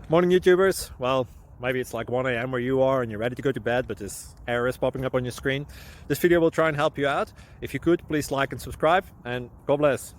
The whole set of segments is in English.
Morning YouTubers. Well, maybe it's like 1 a.m. where you are and you're ready to go to bed, but this error is popping up on your screen. This video will try and help you out. If you could, please like and subscribe, and God bless.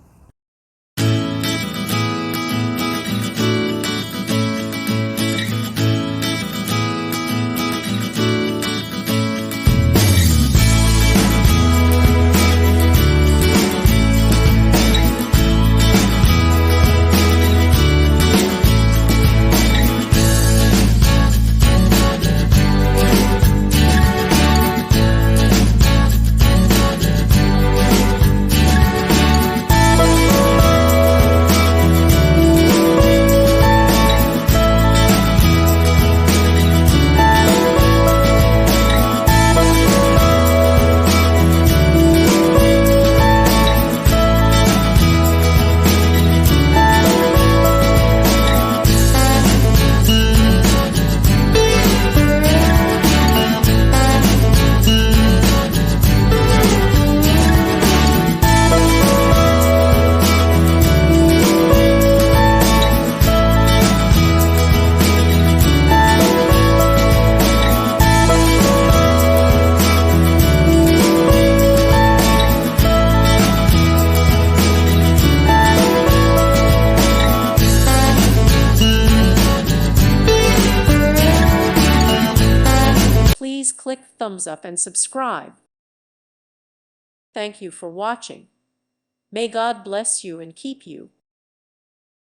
Please click thumbs up and subscribe. Thank you for watching. May God bless you and keep you.